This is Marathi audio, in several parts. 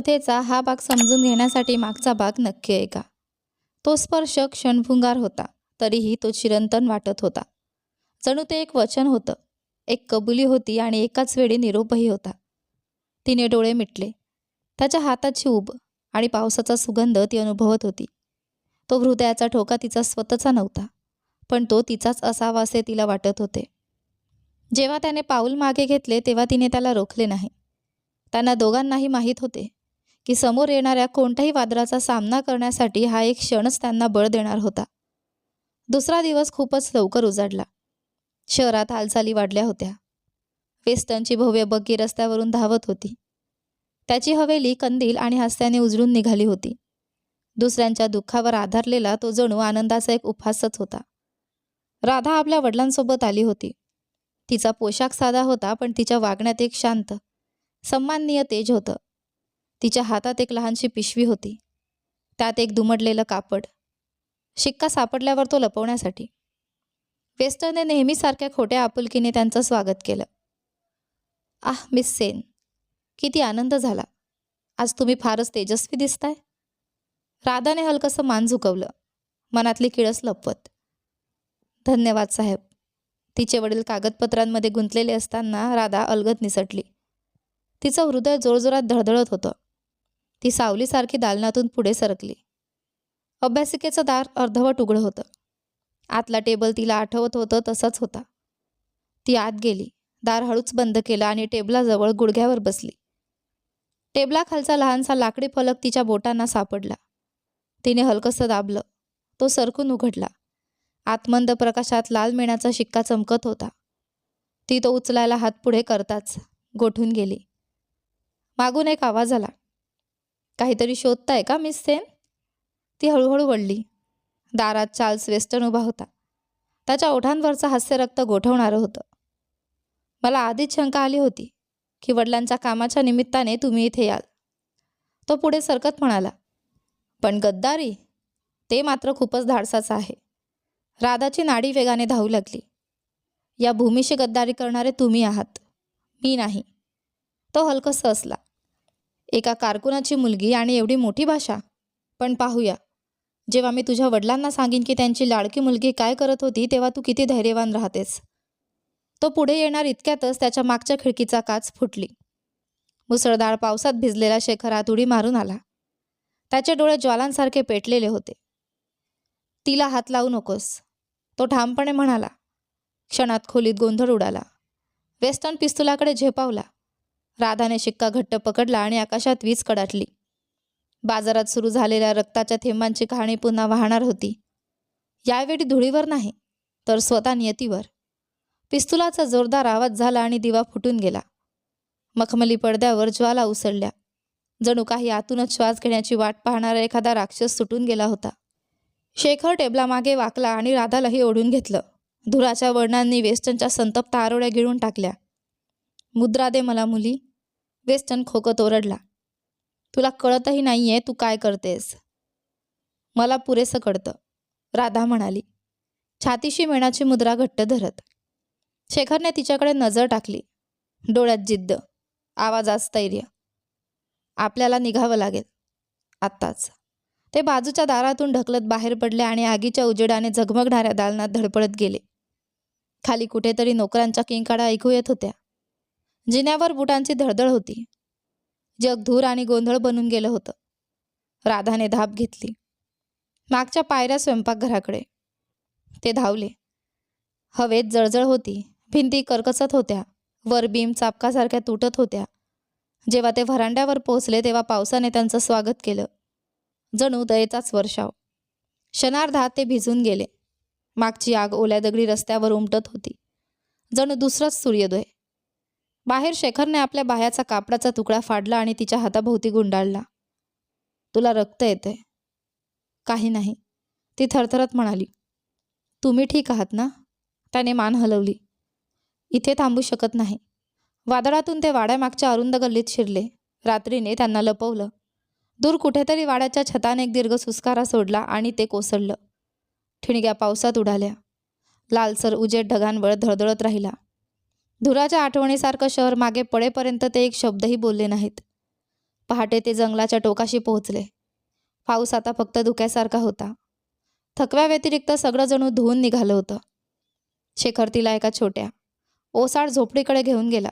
कथेचा हा भाग समजून घेण्यासाठी मागचा भाग नक्की ऐका. तो स्पर्श क्षणभंगुर होता, तरीही तो चिरंतन वाटत होता. जणू ते एक वचन होतं, एक कबुली होती आणि एकाच वेळी निरोपही होता. तिने डोळे मिटले. त्याच्या हाताची ऊब आणि पावसाचा सुगंध ती अनुभवत होती. तो हृदयाचा ठोका तिचा स्वतःचा नव्हता, पण तो तिचाच असावा असे तिला वाटत होते. जेव्हा त्याने पाऊल मागे घेतले तेव्हा तिने त्याला रोखले नाही. त्यांना दोघांनाही माहीत होते की समोर येणाऱ्या कोणत्याही वादळाचा सामना करण्यासाठी हा एक क्षणच त्यांना बळ देणार होता. दुसरा दिवस खूपच लवकर उजाडला. शहरात हालचाली वाढल्या होत्या. वेस्टनची भव्य बग्गी रस्त्यावरून धावत होती. त्याची हवेली कंदील आणि हास्याने उजळून निघाली होती. दुसऱ्यांच्या दुःखावर आधारलेला तो जणू आनंदाचा एक उपहासच होता. राधा आपल्या वडिलांसोबत आली होती. तिचा पोशाख साधा होता, पण तिच्या वागण्यात एक शांत, सन्माननीय तेज होतं. तिच्या हातात एक लहानशी पिशवी होती. त्यात एक दुमडलेलं कापड, शिक्का सापडल्यावर तो लपवण्यासाठी. वेस्टनने नेहमीसारख्या खोट्या आपुलकीने त्यांचं स्वागत केलं. आह मिस सेन, किती आनंद झाला. आज तुम्ही फारच तेजस्वी दिसताय. राधाने हलकंसं मान झुकवलं, मनातली किळस लपवत. धन्यवाद साहेब. तिचे वडील कागदपत्रांमध्ये गुंतलेले असताना राधा अलगद निसटली. तिचं हृदय जोरजोरात धडधडत होतं. ती सावलीसारखी दालनातून पुढे सरकली. अभ्यासिकेचं दार अर्धवट उघडं होतं. आतला टेबल तिला आठवत होतं तसाच होता. ती आत गेली, दार हळूच बंद केलं आणि टेबलाजवळ गुडघ्यावर बसली. टेबलाखालचा लहानसा लाकडी फलक तिच्या बोटांना सापडला. तिने हलकंसं दाबलं. तो सरकून उघडला. आत मंद प्रकाशात लाल मेणाचा शिक्का चमकत होता. ती तो उचलायला हात पुढे करताच गोठून गेली. मागून एक आवाज आला. काहीतरी शोधताय का मिस सेन? ती हळूहळू वळली. दारात चार्ल्स वेस्टन उभा होता. त्याच्या ओठांवरचं हास्य रक्त गोठवणारं होतं. मला आधीच शंका आली होती की वडिलांच्या कामाच्या निमित्ताने तुम्ही इथे याल. तो पुढे सरकत म्हणाला. पण गद्दारी, ते मात्र खूपच धाडसाचं आहे. राधाची नाडी वेगाने धावू लागली. या भूमीशी गद्दारी करणारे तुम्ही आहात, मी नाही. तो हलकंसं हसला. एका कारकुनाची मुलगी आणि एवढी मोठी भाषा. पण पाहूया, जेव्हा मी तुझ्या वडिलांना सांगीन की त्यांची लाडकी मुलगी काय करत होती तेव्हा तू किती धैर्यवान राहतेस. तो पुढे येणार इतक्यातच त्याच्या मागच्या खिडकीचा काच फुटली. मुसळधार पावसात भिजलेला शेखर आत उडी मारून आला. त्याचे डोळे ज्वालांसारखे पेटलेले होते. तिला हात लावू नकोस, तो ठामपणे म्हणाला. क्षणात खोलीत गोंधळ उडाला. वेस्टन पिस्तुलाकडे झेपावला. राधाने शिक्का घट्ट पकडला आणि आकाशात वीज कडाटली. बाजारात सुरू झालेल्या रक्ताच्या थेंबांची कहाणी पुन्हा वाहणार होती. यावेळी धुळीवर नाही, तर स्वतः नियतीवर. पिस्तुलाचा जोरदार आवाज झाला आणि दिवा फुटून गेला. मखमली पडद्यावर ज्वाला उसळल्या. जणू काही आतूनच श्वास घेण्याची वाट पाहणारा एखादा राक्षस सुटून गेला होता. शेखर टेबलामागे वाकला आणि राधालाही ओढून घेतलं. धुराच्या वर्णांनी वेस्टनच्या संतप्त आरोळ्या गिळून टाकल्या. मुद्रा दे मला मुली, वेस्टन खोकत ओरडला. तुला कळतही नाहीये तू काय करतेस. मला पुरेसं कळतं, राधा म्हणाली, छातीशी मेणाची मुद्रा घट्ट धरत. शेखरने तिच्याकडे नजर टाकली. डोळ्यात जिद्द, आवाजात स्थैर्य. आपल्याला निघावं लागेल आत्ताच. ते बाजूच्या दारातून ढकलत बाहेर पडले आणि आगीच्या उजेडाने झगमगणाऱ्या दालनात धडपडत गेले. खाली कुठेतरी नोकरांच्या किंकाळ्या ऐकू येत होत्या. जिन्यावर बुटांची धडधड होती. जग धूर आणि गोंधळ बनून गेलं होतं. राधाने धाप घेतली. मागच्या पायऱ्या स्वयंपाकघराकडे. ते धावले. हवेत जळजळ होती. भिंती करकचत होत्या. वर बीम चापकासारख्या तुटत होत्या. जेव्हा ते व्हरांड्यावर पोहोचले तेव्हा पावसाने त्यांचं स्वागत केलं. जणू दयेचाच वर्षाव. क्षणार्धात ते भिजून गेले. मागची आग ओल्या दगडी रस्त्यावर उमटत होती. जणू दुसराच सूर्योदय. बाहेर शेखरने आपल्या बाह्याचा कापडाचा तुकडा फाडला आणि तिच्या हाताभोवती गुंडाळला. तुला रक्त येतंय. काही नाही, ती थरथरत म्हणाली. तुम्ही ठीक आहात ना? त्याने मान हलवली. इथे थांबू शकत नाही. वादळातून ते वाड्यामागच्या अरुंद गल्लीत शिरले. रात्रीने त्यांना लपवलं. दूर कुठेतरी वाड्याच्या छताने एक दीर्घ सुस्कारा सोडला आणि ते कोसळलं. ठिणग्या पावसात उडाल्या. लालसर उजेड ढगांवर धडधडत राहिला. धुराच्या आठवणीसारखं शहर मागे पडेपर्यंत ते एक शब्दही बोलले नाहीत. पहाटे ते जंगलाच्या टोकाशी पोहोचले. पाऊस आता फक्त धुक्यासारखा होता. थकव्या व्यतिरिक्त सगळं जणू धुवून निघालं होतं. शेखर तिला एका छोट्या ओसाड झोपडीकडे घेऊन गेला.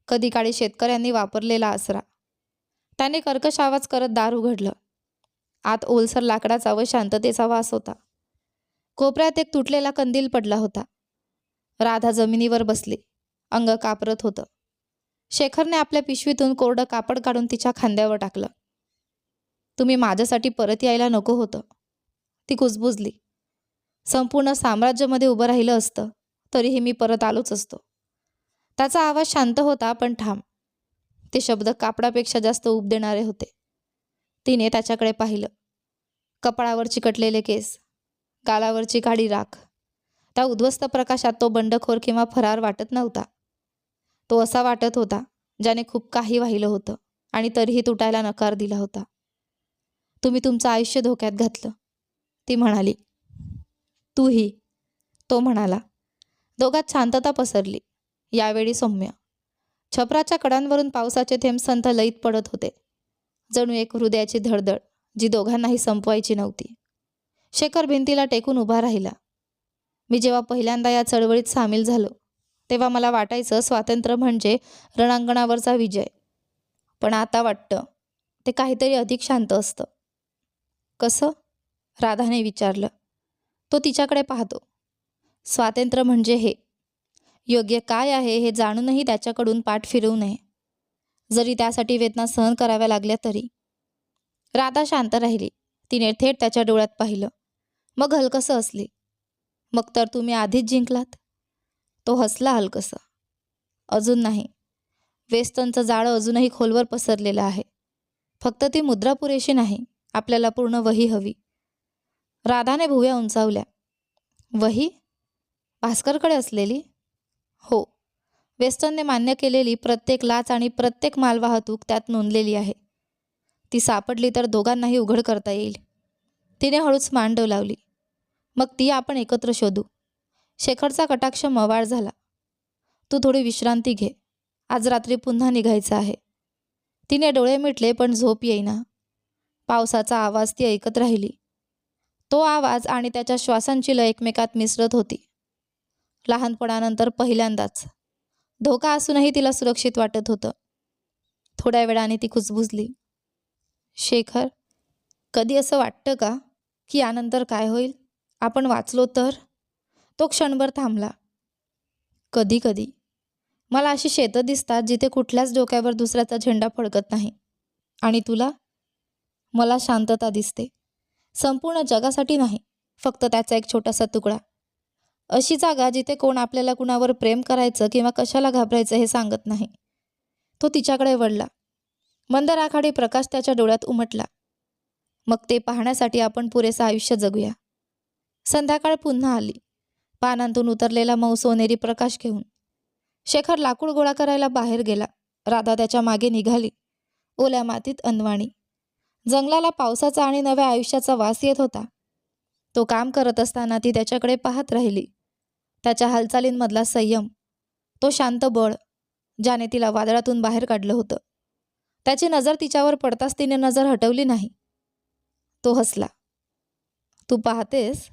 कधी काळी शेतकऱ्यांनी वापरलेला आसरा. त्याने कर्कश आवाज करत दार उघडलं. आत ओलसर लाकडाचा व शांततेचा वास होता. कोपऱ्यात एक तुटलेला कंदील पडला होता. राधा जमिनीवर बसली. अंग कापरत होतं. शेखरने आपल्या पिशवीतून कोरडं कापड काढून तिच्या खांद्यावर टाकलं. तुम्ही माझ्यासाठी परत यायला नको होतं, ती कुजबुजली. संपूर्ण साम्राज्यामध्ये उभं राहिलं असतं तरीही मी परत आलोच असतो. त्याचा आवाज शांत होता पण ठाम. ते शब्द कापडापेक्षा जास्त ऊब देणारे होते. तिने त्याच्याकडे पाहिलं. कपाळावर चिकटलेले केस, गालावरची काळी राख. त्या उद्ध्वस्त प्रकाशात तो बंडखोर किंवा फरार वाटत नव्हता. तो असा वाटत होता ज्याने खूप काही वाहिलं होतं आणि तरीही तुटायला नकार दिला होता. तुम्ही तुमचं आयुष्य धोक्यात घातलं, ती म्हणाली. तूही, तो म्हणाला. दोघात शांतता पसरली. यावेळी सौम्य. छपराच्या कडांवरून पावसाचे थेंब संथ लयीत पडत होते. जणू एक हृदयाची धडधड जी दोघांनाही संपवायची नव्हती. शेखर भिंतीला टेकून उभा राहिला. मी जेव्हा पहिल्यांदा या चळवळीत सामील झालो तेव्हा मला वाटायचं स्वातंत्र्य म्हणजे रणांगणावरचा विजय. पण आता वाटतं ते काहीतरी अधिक शांत असतं. कसं? राधाने विचारलं. तो तिच्याकडे पाहतो. स्वातंत्र्य म्हणजे हे, योग्य काय आहे हे जाणूनही त्याच्याकडून पाठ फिरवू नये, जरी त्यासाठी वेदना सहन कराव्या लागल्या तरी. राधा शांत राहिली. तिने थेट त्याच्या डोळ्यात पाहिलं. मग हलकसं हसली. मग तर तुम्ही आधीच जिंकलात. तो हसला हलकसं. अजून नाही. वेस्टर्नचं जाळं अजूनही खोलवर पसरलेलं आहे. फक्त ती मुद्रा पुरेशी नाही, आपल्याला पूर्ण वही हवी. राधाने भुवया उंचावल्या. वही? भास्करकडे असलेली? हो. वेस्टर्नने मान्य केलेली प्रत्येक लाच आणि प्रत्येक मालवाहतूक त्यात नोंदलेली आहे. ती सापडली तर दोघांनाही उघड करता येईल. तिने हळूच मान डोलावली. मग ती आपण एकत्र शोधू. शेखरचा कटाक्ष मवाळ झाला. तू थोडी विश्रांती घे. आज रात्री पुन्हा निघायचं आहे. तिने डोळे मिटले पण झोप येईना. पावसाचा आवाज ती ऐकत राहिली. तो आवाज आणि त्याच्या श्वासांची लय एकमेकात मिसळत होती. लहानपणानंतर पहिल्यांदाच. धोका असूनही तिला सुरक्षित वाटत होतं. थोड्या वेळाने ती कुजबुजली. शेखर, कधी असं वाटतं का की यानंतर काय होईल? आपण वाचलो तर? तो क्षणभर थांबला. कधी कधी. मला अशी शेतं दिसतात जिथे कुठल्याच डोक्यावर दुसऱ्याचा झेंडा फडकत नाही. आणि तुला? मला शांतता दिसते. संपूर्ण जगासाठी नाही, फक्त त्याचा एक छोटासा तुकडा. अशी जागा जिथे कोण आपल्याला कुणावर प्रेम करायचं किंवा कशाला घाबरायचं हे सांगत नाही. तो तिच्याकडे वळला. मंद राखाडी प्रकाश त्याच्या डोळ्यात उमटला. मग ते पाहण्यासाठी आपण पुरेसं आयुष्य जगूया. संध्याकाळ पुन्हा आली. पानांतून उतरलेला मऊ सोनेरी प्रकाश घेऊन. शेखर लाकूड गोळा करायला बाहेर गेला. राधा त्याच्या मागे निघाली. ओल्या मातीत अनवाणी. जंगलाला पावसाचा आणि नव्या आयुष्याचा वास येत होता. तो काम करत असताना ती त्याच्याकडे पाहत राहिली. त्याच्या हालचालींमधला संयम, तो शांत बळ ज्याने तिला वादळातून बाहेर काढलं होतं. त्याची नजर तिच्यावर पडताच तिने नजर हटवली नाही. तो हसला. तू पाहतेस?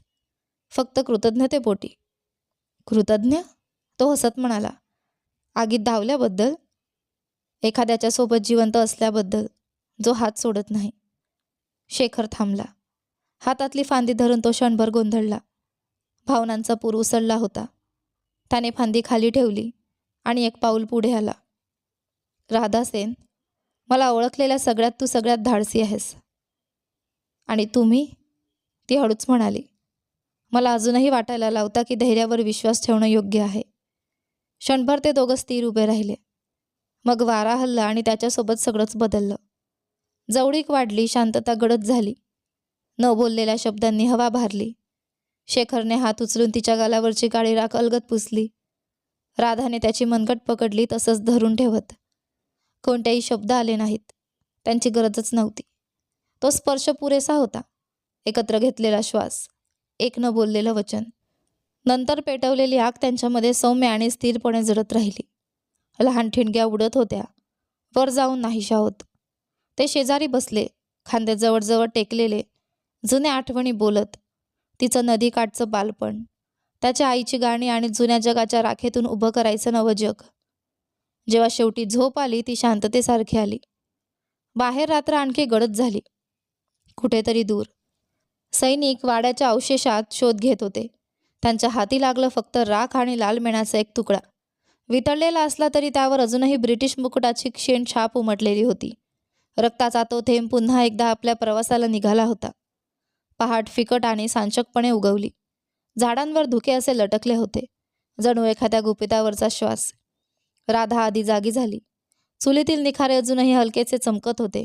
फक्त कृतज्ञतेपोटी. कृतज्ञ? तो हसत म्हणाला. आगीत धावल्याबद्दल? एखाद्याच्या सोबत जिवंत असल्याबद्दल, जो हात सोडत नाही. शेखर थांबला. हातातली फांदी धरून तो क्षणभर गोंधळला. भावनांचा पूर उसळला होता. त्याने फांदी खाली ठेवली आणि एक पाऊल पुढे आला. राधा सेन, मला ओळखलेल्या सगळ्यात तू सगळ्यात धाडसी आहेस. आणि तुम्ही? ती हळूच म्हणाली. मला अजूनही वाटायला लावता की धैर्यावर विश्वास ठेवणं योग्य आहे. क्षणभर ते दोघं स्थिर उभे राहिले. मग वारा हलला आणि त्याच्यासोबत सगळंच बदललं. जवळीक वाढली, शांतता गडद झाली. न बोललेल्या शब्दांनी हवा भारली. शेखरने हात उचलून तिच्या गालावरची काळी राख अलगद पुसली. राधाने त्याची मनगट पकडली तसंच धरून ठेवत. कोणतेही शब्द आले नाहीत. त्यांची गरजच नव्हती. तो स्पर्श पुरेसा होता. एकत्र घेतलेला श्वास, एक न बोललेलं वचन. नंतर पेटवलेली आग त्यांच्यामध्ये सौम्य आणि स्थिरपणे जळत राहिली. लहान ठिणग्या उडत होत्या, वर जाऊन नाहीशा होत. ते शेजारी बसले, खांदे जवळ टेकलेले, जुन्या आठवणी बोलत. तिचं नदीकाठचं बालपण, त्याच्या आईची गाणी आणि जुन्या जगाच्या राखेतून उभं करायचं नवं जग. जेव्हा शेवटी झोप आली ती शांततेसारखी आली. बाहेर रात्र आणखी गडद झाली. कुठेतरी दूर सैनिक वाड्याच्या अवशेषात शोध घेत होते. त्यांच्या हाती लागलं फक्त राख आणि लाल मेणाचा एक तुकडा. वितळलेला असला तरी त्यावर अजूनही ब्रिटिश मुकुटाची क्षीण छाप उमटलेली होती. रक्ताचा तो थेंब पुन्हा एकदा आपल्या प्रवासाला निघाला होता. पहाट फिकट आणि सांचकपणे उगवली. झाडांवर धुके असे लटकले होते, जणू एखाद्या गुपितावरचा श्वास. राधा आधी जागी झाली. चुलीतील निखारे अजूनही हलकेचे चमकत होते.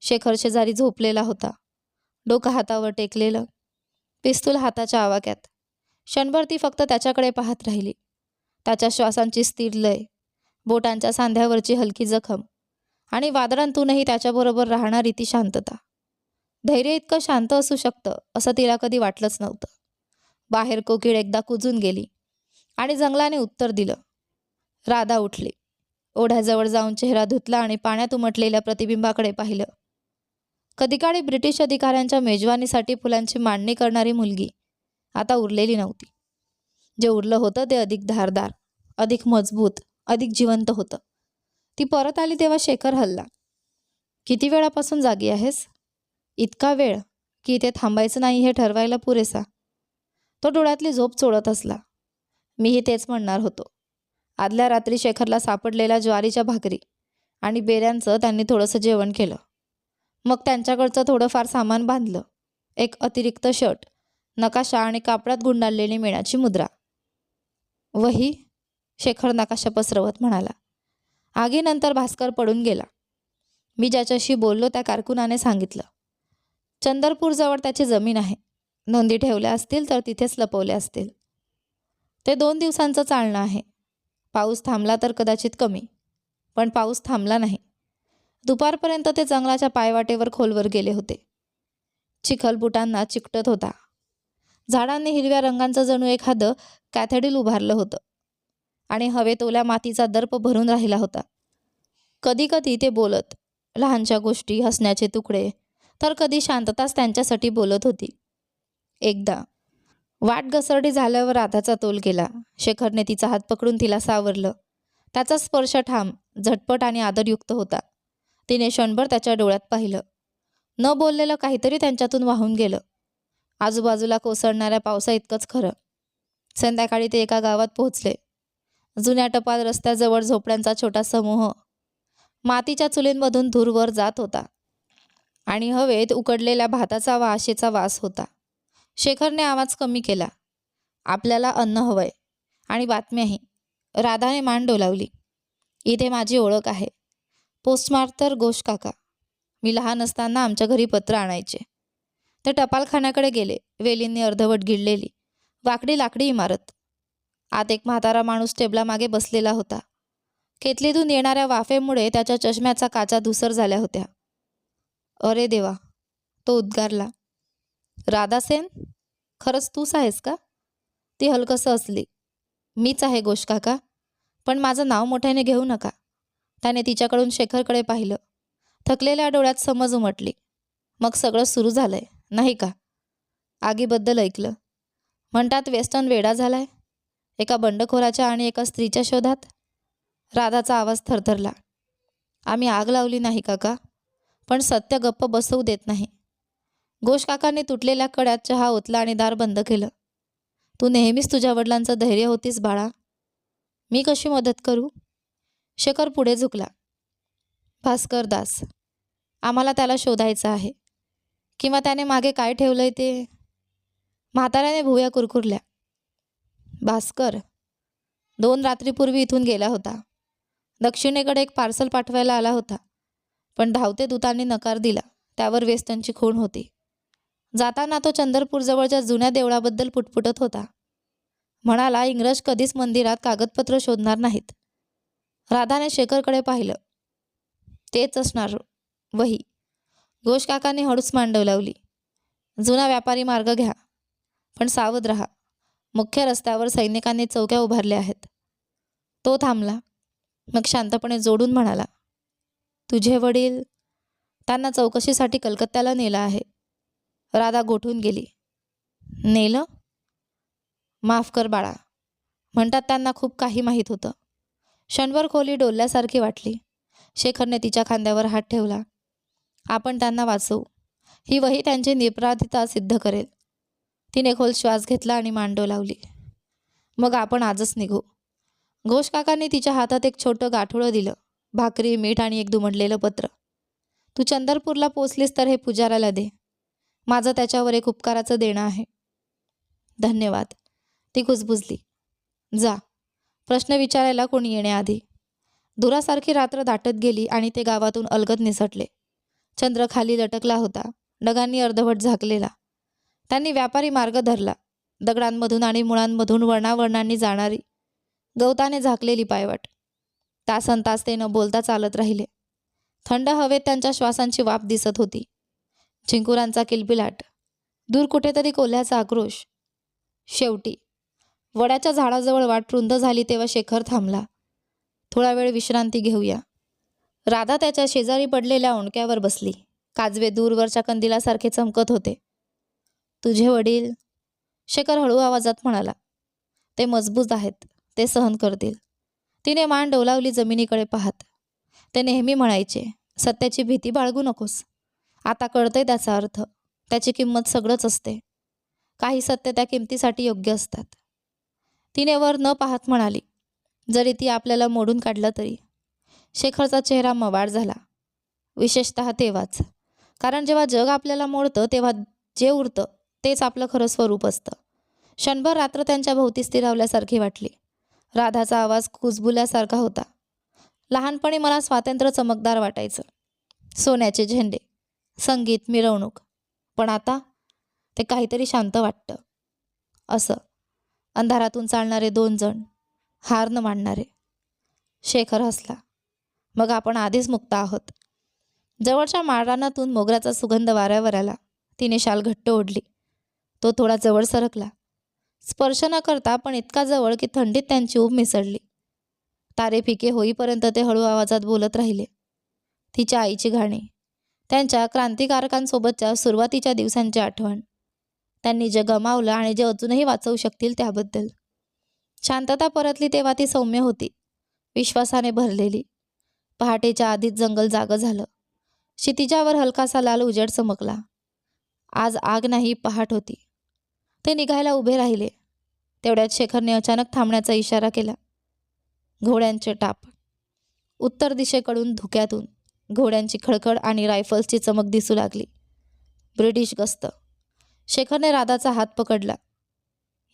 शेखर शेजारी झोपलेला होता, डोकं हातावर टेकलेलं, पिस्तूल हाताच्या आवाक्यात. क्षणभर ती फक्त त्याच्याकडे पाहत राहिली. त्याच्या श्वासांची स्थिर लय, बोटांच्या सांध्यावरची हलकी जखम आणि वादळांतूनही त्याच्याबरोबर राहणारी ती शांतता. धैर्य इतकं शांत असू शकतं असं तिला कधी वाटलंच नव्हतं. बाहेर कोकिळ एकदा कुजून गेली आणि जंगलाने उत्तर दिलं. राधा उठली. ओढ्याजवळ जाऊन चेहरा धुतला आणि पाण्यात उमटलेल्या प्रतिबिंबाकडे पाहिलं. कधीकाळी ब्रिटिश अधिकाऱ्यांच्या मेजवानीसाठी फुलांची मांडणी करणारी मुलगी आता उरलेली नव्हती. जे उरलं होतं ते अधिक धारदार, अधिक मजबूत, अधिक जिवंत होतं. ती परत आली तेव्हा शेखर हलला. किती वेळापासून जागी आहेस? इतका वेळ की इथे थांबायचं नाही हे ठरवायला पुरेसा. तो डोळ्यातली झोप चोळत असला. मीही तेच म्हणणार होतो. आदल्या रात्री शेखरला सापडलेल्या ज्वारीच्या भाकरी आणि बेऱ्यांचं त्यांनी थोडंसं जेवण केलं. मग त्यांच्याकडचं थोडंफार सामान बांधलं. एक अतिरिक्त शर्ट, नकाशा आणि कापडात गुंडाळलेली मेणाची मुद्रा. वही? शेखर नकाशा पसरवत म्हणाला. आगीनंतर भास्कर पडून गेला. मी ज्याच्याशी बोललो त्या कारकुनाने सांगितलं. चंदरपूरजवळ त्याची जमीन आहे. नोंदी ठेवल्या असतील तर तिथेच लपवल्या असतील. ते 2 दिवसांचं चालणं आहे. पाऊस थांबला तर कदाचित कमी, पण पाऊस थांबला नाही. दुपारपर्यंत ते जंगलाच्या पायवाटेवर खोलवर गेले होते. चिखल बुटांना चिकटत होता. झाडांनी हिरव्या रंगांचं जणू एखादं कॅथेड्रल उभारलं होतं आणि हवेत ओल्या मातीचा दर्प भरून राहिला होता. कधी कधी ते बोलत, लहानशा गोष्टी, हसण्याचे तुकडे, तर कधी शांतताच त्यांच्यासाठी बोलत होती. एकदा वाट घसरडी झाल्यावर राधाचा तोल गेला. शेखरने तिचा हात पकडून तिला सावरलं. त्याचा स्पर्श ठाम, झटपट आणि आदरयुक्त होता. तिने क्षणभर त्याच्या डोळ्यात पाहिलं. न बोललेलं काहीतरी त्यांच्यातून वाहून गेलं. आजूबाजूला कोसळणाऱ्या पावसा इतकंच खरं. संध्याकाळी ते एका गावात पोहोचले. जुन्या टपाल रस्त्याजवळ झोपड्यांचा छोटा समूह. मातीच्या चुलींमधून धूर वर जात होता आणि हवेत उकडलेल्या भाताचा व आशेचा वास होता. शेखरने आवाज कमी केला. आपल्याला अन्न हवंय आणि बातम्याही. राधाने मान डोलावली. इथे माझी ओळख आहे. पोस्टमास्तर घोष काका. मी लहान असताना आमच्या घरी पत्र आणायचे. ते टपालखान्याकडे गेले. वेलींनी अर्धवट गिळलेली वाकडी लाकडी इमारत. आत एक म्हातारा माणूस टेबलामागे बसलेला होता. केतलीतून येणाऱ्या वाफेमुळे त्याच्या चष्म्याचा काचा धुसर झाल्या होत्या. अरे देवा, तो उद्गारला. राधासेन, खरंच तूच आहेस का? ती हलकसं हसली. मीच आहे घोष काका, पण माझं नाव मोठ्याने घेऊ नका. त्याने तिच्याकडून शेखरकडे पाहिलं. थकलेल्या डोळ्यात समज उमटली. मग सगळं सुरू झालंय, नाही का? आगीबद्दल ऐकलं. म्हणतात वेस्टर्न वेडा झालाय, एका बंडखोराच्या आणि एका स्त्रीच्या शोधात. राधाचा आवाज थरथरला. आम्ही आग लावली नाही काका, पण सत्य गप्प बसवू देत नाही. घोष काकाने तुटलेल्या कड्यात चहा ओतला आणि दार बंद केलं. तू नेहमीच तुझ्या वडिलांचं धैर्य होतीस बाळा. मी कशी मदत करू? शेखर पुढे झुकला. भास्कर दास, आम्हाला त्याला शोधायचं आहे. किंवा त्याने मागे काय ठेवलंय ते. म्हाताऱ्याने भुवया कुरकुरल्या. भास्कर 2 रात्रीपूर्वी इथून गेला होता. दक्षिणेकडे एक पार्सल पाठवायला आला होता, पण धावते दूतांनी नकार दिला. त्यावर वेस्टर्नची खूण होती. जाताना तो चंदरपूरजवळच्या जुन्या देवळाबद्दल पुटपुटत होता. म्हणाला इंग्रज कधीच मंदिरात कागदपत्र शोधणार नाहीत. राधाने शेखरकडे पाहिलं. तेच असणार वही. घोष काकांनी हळूच मान डोलावली. जुना व्यापारी मार्ग घ्या, पण सावध राहा. मुख्य रस्त्यावर सैनिकांनी चौक्या उभारल्या आहेत. तो थांबला. मग शांतपणे जोडून म्हणाला, तुझे वडील? त्यांना चौकशीसाठी कलकत्त्याला नेलं आहे. राधा गोठून गेली. नेलं? माफ कर बाळा. म्हणतात त्यांना खूप काही माहीत होतं. क्षणभर खोली डोलल्यासारखी वाटली. शेखरने तिच्या खांद्यावर हात ठेवला. आपण त्यांना वाचवू. ही वही त्यांची निरपराधिता सिद्ध करेल. तिने खोल श्वास घेतला आणि मान डोलावली. मग आपण आजच निघू. घोष काकांनी तिच्या हातात एक छोटं गाठोडं दिलं. भाकरी, मीठ आणि एक दुमडलेलं पत्र. तू चंदरपूरला पोचलीस तर हे पुजाराला दे. माझं त्याच्यावर एक उपकाराचं देणं आहे. धन्यवाद. ती कुजबुजली. जा. प्रश्न विचारायला कोणी येण्याआधी. धुरासारखी रात्र दाटत गेली आणि ते गावातून अलगद निसटले. चंद्र खाली लटकला होता, ढगांनी अर्धवट झाकलेला. त्यांनी व्यापारी मार्ग धरला. दगडांमधून आणि मुळांमधून वर्णावर्णांनी जाणारी, गवताने झाकलेली पायवाट. तासनतास ते न बोलता चालत राहिले. थंड हवेत त्यांच्या श्वासांची वाफ दिसत होती. झिंकुरांचा किलबिलाट, दूर कुठेतरी कोल्ह्याचा आक्रोश. शेवटी वडाच्या झाडाजवळ वाट रुंद झाली तेव्हा शेखर थांबला. थोडा वेळ विश्रांती घेऊया. राधा त्याच्या शेजारी पडलेल्या ओंडक्यावर बसली. काजवे दूरवरच्या कंदिलासारखे चमकत होते. तुझे वडील? शेखर हळू आवाजात म्हणाला. ते मजबूत आहेत. ते सहन करतील. तिने मान डोलावली जमिनीकडे पाहत. ते नेहमी म्हणायचे, सत्याची भीती बाळगू नकोस. आता कळतंय त्याचा अर्थ. त्याची किंमत सगळंच असते. काही सत्य त्या किमतीसाठी योग्य असतात. तिने वर न पाहत म्हणाली, जरी ती आपल्याला मोडून काढलं तरी. शेखरचा चेहरा मवाळ झाला. विशेषतः तेव्हाच. कारण जेव्हा जग आपल्याला मोडतं तेव्हा जे उरतं तेच आपलं खरं स्वरूप असतं. क्षणभर रात्र त्यांच्या भोवती स्थिरावल्यासारखी वाटली. राधाचा आवाज कुजबुल्यासारखा होता. लहानपणी मला स्वातंत्र्य चमकदार वाटायचं. सोन्याचे झेंडे, संगीत, मिरवणूक. पण आता ते काहीतरी शांत वाटतं. असं अंधारातून चालणारे दोन जण, हार न मानणारे. शेखर हसला. मग आपण आधीच मुक्त आहोत. जवळच्या माळरानातून मोगऱ्याचा सुगंध वाऱ्यावर आला. तिने शाल घट्ट ओढली. तो थोडा जवळ सरकला. स्पर्श न करता, पण इतका जवळ की थंडीत त्यांची ऊब मिसळली. तारे फिके होईपर्यंत ते हळू आवाजात बोलत राहिले. तिच्या आईची गाणी, त्यांच्या क्रांतिकारकांसोबतच्या सुरुवातीच्या दिवसांची आठवण. त्यांनी जे गमावलं आणि जे अजूनही वाचवू शकतील त्याबद्दल. शांतता परतली तेव्हा ती सौम्य होती, विश्वासाने भरलेली. पहाटेच्या आधीच जंगल जागं झालं. क्षितिजावर हलकासा लाल उजेड चमकला. आज आग नाही, पहाट होती. ते निघायला उभे राहिले. तेवढ्यात शेखरने अचानक थांबण्याचा इशारा केला. घोड्यांचे टाप. उत्तर दिशेकडून धुक्यातून घोड्यांची खडखड आणि रायफल्सची चमक दिसू लागली. ब्रिटिश गस्त. शेखरने राधाचा हात पकडला.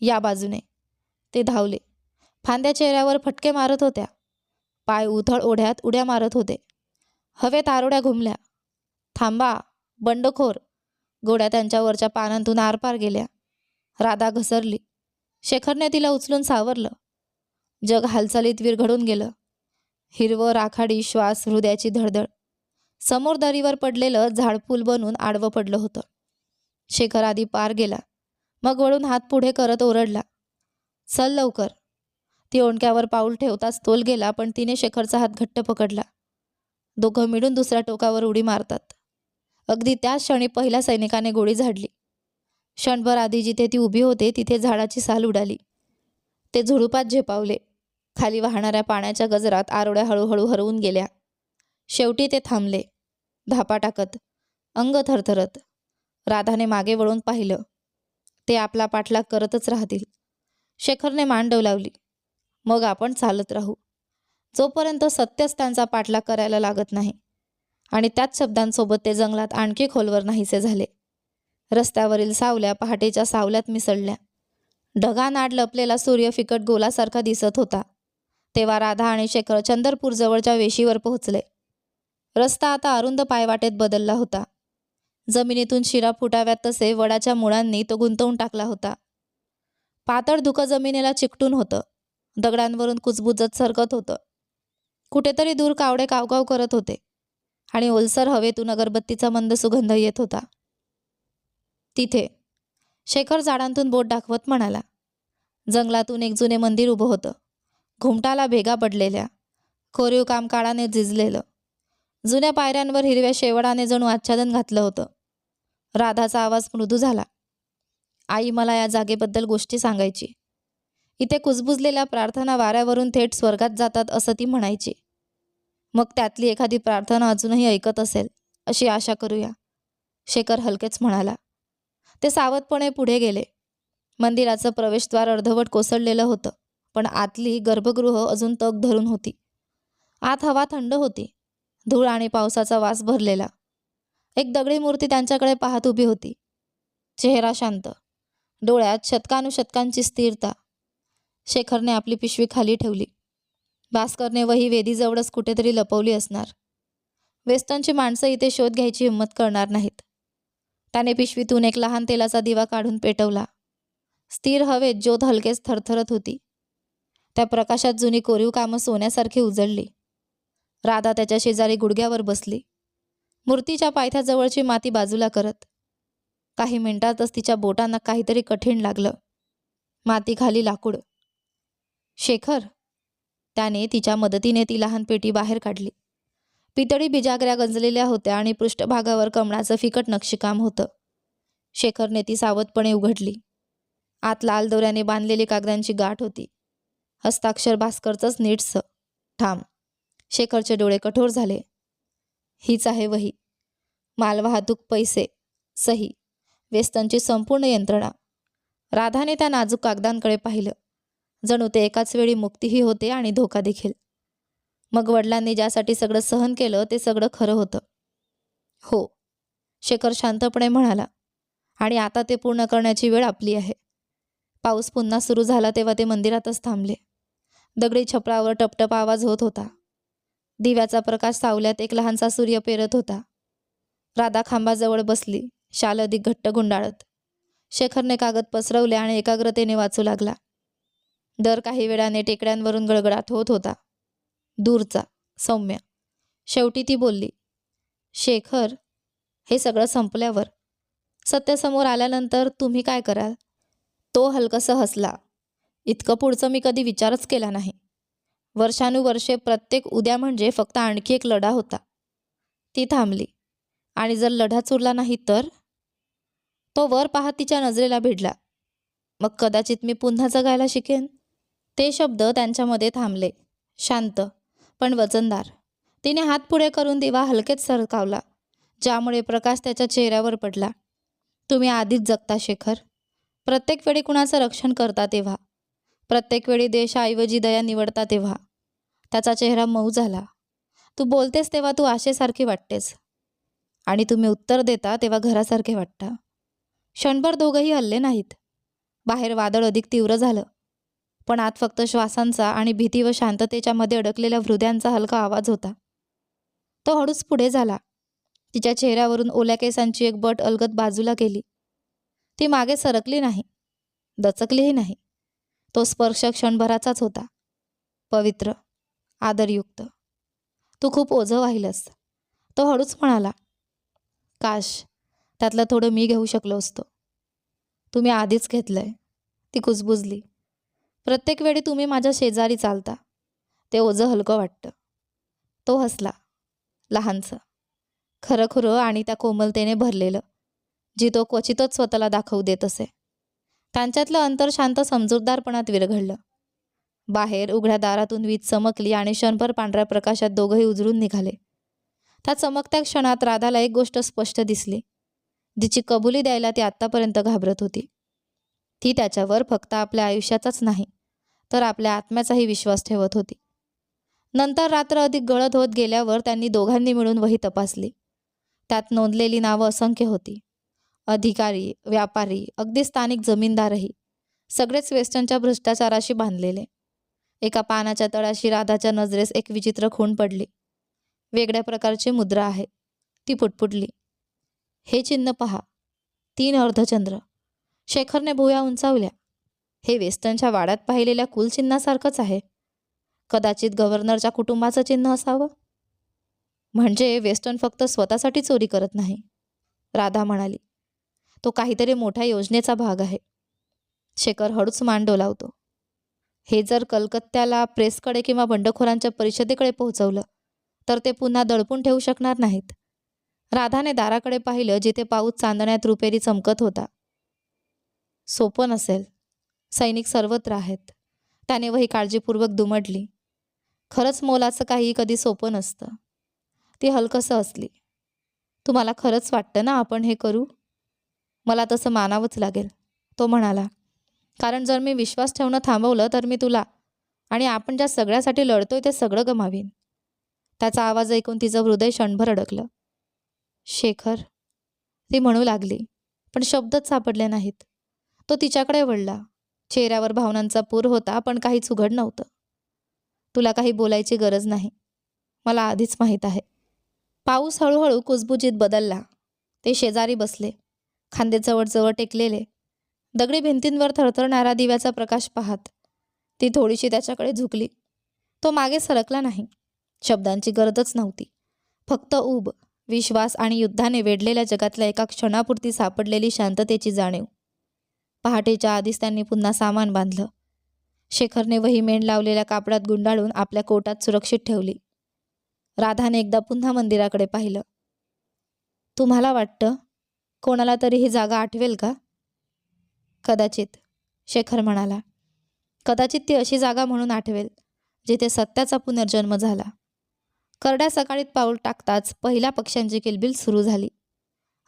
या बाजूने. ते धावले. फांद्या चेहऱ्यावर फटके मारत होत्या. पाय उथळ ओढ्यात उड्या मारत होते. हवेत आरोड्या घुमल्या. थांबा, बंडखोर. घोड्या त्यांच्यावरच्या पानांतून आरपार गेल्या. राधा घसरली. शेखरने तिला उचलून सावरलं. जग हालचालीत विरघळून गेलं. हिरवं राखाडी श्वास, हृदयाची धडधड. समोर दरीवर पडलेलं झाडपूल बनून आडवं पडलं होतं. शेखर आधी पार गेला. मग वळून हात पुढे करत ओरडला, चल लवकर. ती ओंडक्यावर पाऊल ठेवताच तोल गेला, पण तिने शेखरचा हात घट्ट पकडला. दोघं मिळून दुसऱ्या टोकावर उडी मारतात. अगदी त्याच क्षणी पहिल्या सैनिकाने गोळी झाडली. क्षणभर आधी जिथे ती उभी होते तिथे झाडाची साल उडाली. ते झुडुपात झेपावले. खाली वाहणाऱ्या पाण्याच्या गजरात आरोड्या हळूहळू हरवून गेल्या. शेवटी ते थांबले, धापा टाकत, अंग थरथरत. राधाने मागे वळून पाहिलं. ते आपला पाठलाग करतच राहतील. शेखरने मान डोलावली. मग आपण चालत राहू, जोपर्यंत सत्यच त्यांचा पाठलाग करायला लागत नाही. आणि त्याच शब्दांसोबत ते जंगलात आणखी खोलवर नाहीसे झाले. रस्त्यावरील सावल्या पहाटेच्या सावल्यात मिसळल्या. ढगांआड लपलेला सूर्य फिकट गोलासारखा दिसत होता. तेव्हा राधा आणि शेखर चंदरपूर जवळच्या वेशीवर पोहोचले. रस्ता आता अरुंद पायवाटेत बदलला होता. जमिनीतून शिरा फुटाव्यात तसे वडाच्या मुळांनी तो गुंतवून टाकला होता. पातळ धुकं जमिनीला चिकटून होतं. दगडांवरून कुजबुजत सरकत होतं. कुठेतरी दूर कावडे कावकाव करत होते आणि ओलसर हवेतून अगरबत्तीचा मंद सुगंध येत होता. तिथे शेखर झाडांतून बोट दाखवत म्हणाला. जंगलातून एक जुने मंदिर उभं होतं. घुमटाला भेगा पडलेल्या, कोरीव काम काळाने झिजलेलं. जुन्या पायऱ्यांवर हिरव्या शेवाळाने जणू आच्छादन घातलं होतं. राधाचा आवाज मृदू झाला. आई, मला या जागेबद्दल गोष्टी सांगायची. इथे कुजबुजलेल्या प्रार्थना वाऱ्यावरून थेट स्वर्गात जातात असं ती म्हणायची. मग त्यातली एखादी प्रार्थना अजूनही ऐकत असेल अशी आशा करूया, शेखर हलकेच म्हणाला. ते सावधपणे पुढे गेले. मंदिराचं प्रवेशद्वार अर्धवट कोसळलेलं होतं, पण आतली गर्भगृह अजून तग धरून होती. आत हवा थंड होती. धूळ आणि पावसाचा वास भरलेला. एक दगडी मूर्ती त्यांच्याकडे पाहत उभी होती. चेहरा शांत, डोळ्यात शतकानुशतकांची स्थिरता. शेखरने आपली पिशवी खाली ठेवली. भास्करने वही वेदीजवळच कुठेतरी लपवली असणार. वेस्टर्नची माणसं इथे शोध घ्यायची हिंमत करणार नाहीत. त्याने पिशवीतून एक लहान तेलाचा दिवा काढून पेटवला. स्थिर हवेत ज्योत हलकेच थरथरत होती. त्या प्रकाशात जुनी कोरीव कामं सोन्यासारखी उजळली. राधा त्याच्या शेजारी गुडघ्यावर बसली, मूर्तीच्या पायथ्याजवळची माती बाजूला करत. काही मिनिटातच तिच्या बोटांना काहीतरी कठीण लागलं. मातीखाली लाकूड. शेखर, त्याने तिच्या मदतीने ती लहान पेटी बाहेर काढली. पितळी बिजागऱ्या गंजलेल्या होत्या आणि पृष्ठभागावर कमळाचं फिकट नक्षीकाम होतं. शेखरने ती सावधपणे उघडली. आत लाल दोऱ्याने बांधलेली कागदांची गाठ होती. हस्ताक्षर भास्करचंच नीटसं, ठाम. शेखरचे डोळे कठोर झाले. हीच आहे वही. मालवाहतूक, पैसे, सही, वेस्टर्नची संपूर्ण यंत्रणा. राधाने त्या नाजूक कागदांकडे पाहिलं. जणू ते एकाच वेळी मुक्तीही होते आणि धोका देखील. मग वडिलांनी ज्यासाठी सगळं सहन केलं ते सगळं खरं होतं. हो, शेखर शांतपणे म्हणाला. आणि आता ते पूर्ण करण्याची वेळ आपली आहे. पाऊस पुन्हा सुरू झाला तेव्हा ते मंदिरातच थांबले. दगडी छपरावर टपटप आवाज होत होता. दिव्याचा प्रकाश सावल्यात एक लहानसा सूर्य पेरत होता. राधा खांबाजवळ बसली, शाल अधिक घट्ट गुंडाळत. शेखरने कागद पसरवले आणि एकाग्रतेने वाचू लागला. दर काही वेळाने टेकड्यांवरून गडगडाट होत होता. दूरचा, सौम्य. शेवटी ती बोलली, शेखर, हे सगळं संपल्यावर, सत्य समोर आल्यानंतर तुम्ही काय कराल? तो हलकसं हसला. इतकं पुढचं मी कधी विचारच केला नाही. वर्षानुवर्षे प्रत्येक उद्या म्हणजे फक्त आणखी एक लढा होता. ती थांबली. आणि जर लढाच उरला नाही तर? तो वर पाहत तिच्या नजरेला भिडला. मग कदाचित मी पुन्हा जगायला शिकेन. ते शब्द त्यांच्यामध्ये थांबले. शांत पण वजनदार. तिने हात पुढे करून दिवा हलकेच सरकावला, ज्यामुळे प्रकाश त्याच्या चेहऱ्यावर पडला. तुम्ही आधीच जगता शेखर. प्रत्येक वेळी कुणाचं रक्षण करता तेव्हा, प्रत्येक वेळी देशाऐवजी दया निवडता तेव्हा. त्याचा चेहरा मऊ झाला. तू बोलतेस तेव्हा तू आशेसारखी वाटतेस, आणि तुम्ही उत्तर देता तेव्हा घरासारखे वाटता. क्षणभर दोघंही हल्ले नाहीत. बाहेर वादळ अधिक तीव्र झालं, पण आत फक्त श्वासांचा आणि भीती व शांततेच्या मध्ये अडकलेल्या हृदयांचा हलका आवाज होता. तो हळूच पुढे झाला. तिच्या चेहऱ्यावरून ओल्या केसांची एक बट अलगद बाजूला गेली. ती मागे सरकली नाही, दचकलीही नाही. तो स्पर्श क्षणभराचाच होता. पवित्र, आदरयुक्त. तू खूप ओझं वाहिलंस. तो हळूच म्हणाला. काश त्यातलं थोडं मी घेऊ शकलो असतो. तुम्ही आधीच घेतलंय. ती कुजबुजली. प्रत्येक वेळी तुम्ही माझ्या शेजारी चालता, ते ओझं हलकं वाटतं. तो हसला, लहानसं, खरंखुरं आणि त्या कोमलतेने भरलेलं, जी तो क्वचितच स्वतःला दाखवू देत असे. त्यांच्यातलं अंतर शांत समजूतदारपणात विरघळलं. बाहेर उघड्या दारातून वीज चमकली आणि क्षणभर पांढऱ्या प्रकाशात दोघंही उजळून निघाले. त्या चमकत्या क्षणात राधाला एक गोष्ट स्पष्ट दिसली, जिची कबुली द्यायला ती आत्तापर्यंत घाबरत होती. ती त्याच्यावर फक्त आपल्या आयुष्याचाच नाही, तर आपल्या आत्म्याचाही विश्वास ठेवत होती. नंतर रात्र अधिक गळत होत गेल्यावर त्यांनी दोघांनी मिळून वही तपासली. त्यात नोंदलेली नावं असंख्य होती. अधिकारी, व्यापारी, अगदी स्थानिक जमीनदारही, सगळेच वेस्टर्नच्या भ्रष्टाचाराशी बांधलेले. एका पानाच्या तळाशी राधाच्या नजरेस एक विचित्र खूण पडली. वेगळ्या प्रकारची मुद्रा आहे. ती पुटपुटली. हे चिन्ह पहा. 3 अर्धचंद्र. शेखरने भुवया उंचावल्या. हे वेस्टर्नच्या वाड्यात पाहिलेल्या कुलचिन्हासारखंच आहे. कदाचित गव्हर्नरच्या कुटुंबाचं चिन्ह असावं. म्हणजे वेस्टर्न फक्त स्वतःसाठी चोरी करत नाही, राधा म्हणाली. तो काहीतरी मोठ्या योजनेचा भाग आहे. शेखर हळूच मान डोलावतो. हे जर कलकत्त्याला प्रेसकडे किंवा बंडखोरांच्या परिषदेकडे पोहोचवलं तर ते पुन्हा दडपून ठेवू शकणार नाहीत. राधाने दाराकडे पाहिलं, जिथे पाऊस चांदण्यात रुपेरी चमकत होता. सोपं नसेल. सैनिक सर्वत्र आहेत. त्याने वही काळजीपूर्वक दुमडली. खरंच मोलाचं काही कधी सोपं नसतं. ती हलकसं हसली. तुम्हाला खरंच वाटतं ना आपण हे करू? मला तसं मानावंच लागेल, तो म्हणाला. कारण जर मी विश्वास ठेवणं थांबवलं तर मी तुला आणि आपण ज्या सगळ्यासाठी लढतोय ते सगळं गमावीन. त्याचा आवाज ऐकून तिचं हृदय क्षणभर अडकलं. शेखर, ती म्हणू लागली, पण शब्दच सापडले नाहीत. तो तिच्याकडे वळला. चेहऱ्यावर भावनांचा पूर होता, पण काहीच उघड नव्हतं. तुला काही बोलायची गरज नाही. मला आधीच माहीत आहे. पाऊस हळूहळू कुजबुजीत बदलला. ते शेजारी बसले, खांदे जवळ टेकलेले, दगडी भिंतींवर थरथरणारा दिव्याचा प्रकाश पाहत. ती थोडीशी त्याच्याकडे झुकली. तो मागे सरकला नाही. शब्दांची गरजच नव्हती. फक्त ऊब, विश्वास आणि युद्धाने वेढलेल्या जगातल्या एका क्षणापुरती सापडलेली शांततेची जाणीव. पहाटेच्या आधीच त्यांनी पुन्हा सामान बांधलं. शेखरने वही मेण लावलेल्या कापडात गुंडाळून आपल्या कोटात सुरक्षित ठेवली. राधाने एकदा पुन्हा मंदिराकडे पाहिलं. तुम्हाला वाटतं कोणाला तरी ही जागा आठवेल का? कदाचित, शेखर म्हणाला. कदाचित ती अशी जागा म्हणून आठवेल जिथे सत्याचा पुनर्जन्म झाला. करड्या सकाळीत पाऊल टाकताच पहिल्या पक्ष्यांची किलबिल सुरू झाली.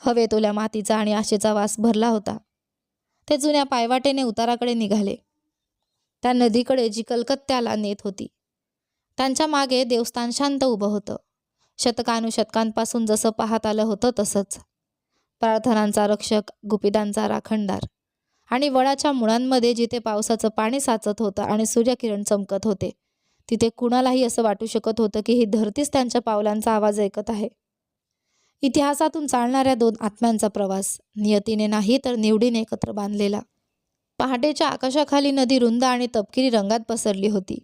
हवेत ओल्या मातीचा आणि आशेचा वास भरला होता. ते जुन्या पायवाटेने उताराकडे निघाले, त्या नदीकडे जी कलकत्त्याला नेत होती. त्यांच्या मागे देवस्थान शांत उभं होतं. शतकानुशतकांपासून जसं पाहत आलं होतं तसंच. प्रार्थनांचा रक्षक, गुपितांचा राखणदार. आणि वडाच्या मुळांमध्ये जिथे पावसाचं पाणी साचत होतं आणि सूर्यकिरण चमकत होते, तिथे कुणालाही असं वाटू शकत होतं की ही धरतीच त्यांच्या पावलांचा आवाज ऐकत आहे. इतिहासातून चालणाऱ्या दोन आत्म्यांचा प्रवास, नियतीने नाही तर निवडीने एकत्र बांधलेला. पहाटेच्या आकाशाखाली नदी रुंद आणि तपकिरी रंगात पसरली होती.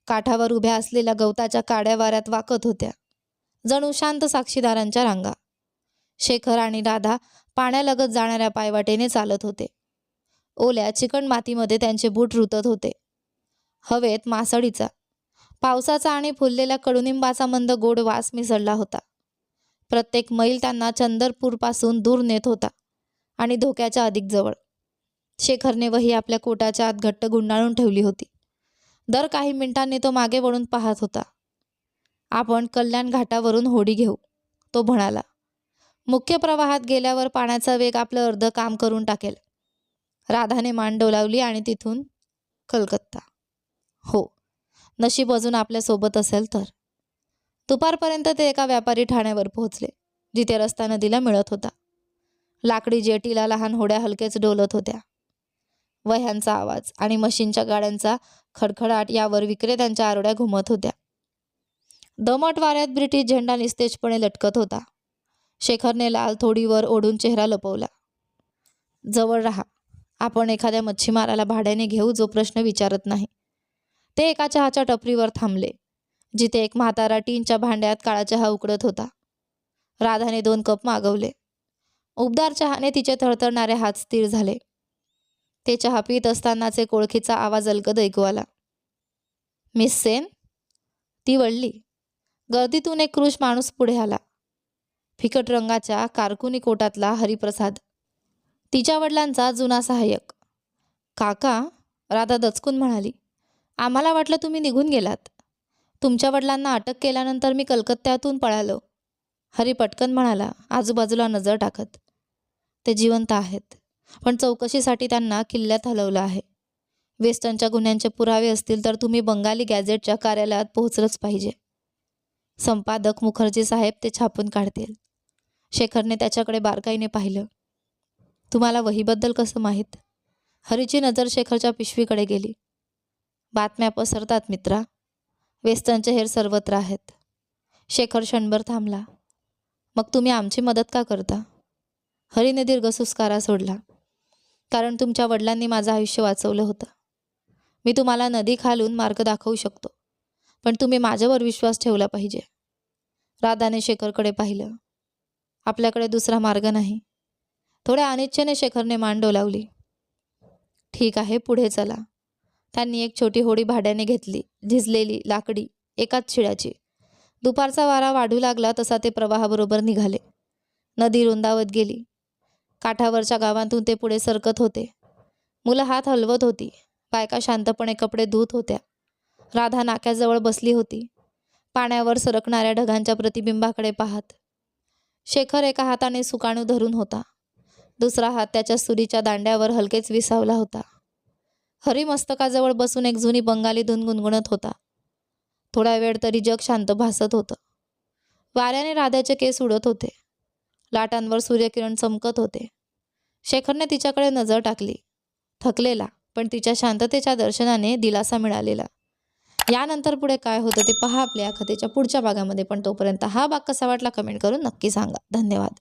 काठावर उभ्या असलेल्या गवताच्या काड्या वाऱ्यात वाकत होत्या, जणू शांत साक्षीदारांच्या रांगा. शेखर आणि राधा पाण्यालगत जाणाऱ्या पायवाटेने चालत होते. ओल्या चिकण मातीमध्ये त्यांचे बूट रुतत होते. हवेत मासळीचा, पावसाचा आणि फुललेल्या कडुनिंबाचा मंद गोड वास मिसळला होता. प्रत्येक मैल त्यांना चंदरपूरपासून दूर नेत होता आणि धोक्याच्या अधिक जवळ. शेखरने वही आपल्या कोटाच्या आत घट्ट गुंडाळून ठेवली होती. दर काही मिनिटांनी तो मागे वळून पाहत होता. आपण कल्याण घाटावरून होडी घेऊ, तो म्हणाला. मुख्य प्रवाहात गेल्यावर पाण्याचा वेग आपलं अर्ध काम करून टाकेल. राधाने मान डोलावली आणि तिथून कलकत्ता. हो, नशीब अजून आपल्यासोबत असेल तर. दुपारपर्यंत ते एका व्यापारी ठाण्यावर पोहोचले, जिथे रस्ता नदीला मिळत होता. लाकडी जेटीला लहान होड्या हलकेच डोलत होत्या. वह्यांचा आवाज आणि मशीनच्या गाड्यांचा खडखडाट यावर विक्रेत्यांच्या आरोड्या घुमत होत्या. दमट वाऱ्यात ब्रिटिश झेंडा निस्तेजपणे लटकत होता. शेखरने लाल थोडीवर ओढून चेहरा लपवला. जवळ राहा. आपण एखाद्या मच्छीमाराला भाड्याने घेऊ जो प्रश्न विचारत नाही. ते एका चहाच्या टपरीवर थांबले, जिथे एक म्हातारा टीनच्या भांड्यात काळा चहा उकडत होता. राधाने 2 कप मागवले. उबदार चहाने तिचे थरथरणारे हात स्थिर झाले. ते चहा पित असतानाचे कोळखीचा आवाज अलगद ऐकू आला. मिस सेन? ती वळली. गर्दीतून एक क्रूश माणूस पुढे आला. फिकट रंगाच्या कारकुनी कोटातला हरिप्रसाद, तिच्या वडिलांचा जुना सहाय्यक. काका, राधा दचकून म्हणाली. आम्हाला वाटलं तुम्ही निघून गेलात. तुमच्या वडिलांना अटक केल्यानंतर मी कलकत्त्यातून पळालो, हरी पटकन म्हणाला, आजूबाजूला नजर टाकत. ते जिवंत आहेत, पण चौकशीसाठी त्यांना किल्ल्यात हलवलं आहे. वेस्टर्नच्या गुन्ह्यांचे पुरावे असतील तर तुम्ही बंगाली गॅझेटच्या कार्यालयात पोहोचलंच पाहिजे. संपादक मुखर्जी साहेब ते छापून काढतील. शेखरने त्याच्याकडे बारकाईने पाहिलं. तुम्हाला वहीबद्दल कसं माहीत? हरीची नजर शेखरच्या पिशवीकडे गेली. बातम्या पसरतात मित्रा. वेस्टर्नचे हेर सर्वत्र आहेत. शेखर क्षणभर थांबला. मग तुम्ही आमची मदत का करता? हरीने दीर्घ सुस्कारा सोडला. कारण तुमच्या वडिलांनी माझं आयुष्य वाचवलं होतं. मी तुम्हाला नदी खालून मार्ग दाखवू शकतो, पण तुम्ही माझ्यावर विश्वास ठेवला पाहिजे. राधाने शेखरकडे पाहिलं. आपल्याकडे दुसरा मार्ग नाही. थोड्या अनिच्छेने शेखरने मान डोलावली. ठीक आहे, पुढे चला. त्यांनी एक छोटी होडी भाड्याने घेतली, झिजलेली, लाकडी, एकाच शिड्याची. दुपारचा वारा वाढू लागला तसा ते प्रवाहाबरोबर निघाले. नदी रुंदावत गेली. काठावरच्या गावांतून ते पुढे सरकत होते. मुलं हात हलवत होती. बायका शांतपणे कपडे धुत होत्या. राधा नाक्याजवळ बसली होती, पाण्यावर सरकणाऱ्या ढगांच्या प्रतिबिंबाकडे पाहत. शेखर एका हाताने सुकाणू धरून होता. दुसरा हात त्याच्या सुरीच्या दांड्यावर हलकेच विसावला होता. हरी मस्तकाजवळ बसून एक जुनी बंगाली धून गुणगुणत होता. थोडा वेळ तरी जग शांत भासत होतं. वाऱ्याने राधाचे केस उडत होते. लाटांवर सूर्यकिरण चमकत होते. शेखरने तिच्याकडे नजर टाकली. थकलेला पण तिच्या शांततेच्या दर्शनाने दिलासा मिळालेला. यानंतर पुढे काय होतं ते पहा आपल्या कथेच्या पुढच्या भागामध्ये. पण तोपर्यंत हा भाग कसा वाटला कमेंट करून नक्की सांगा. धन्यवाद.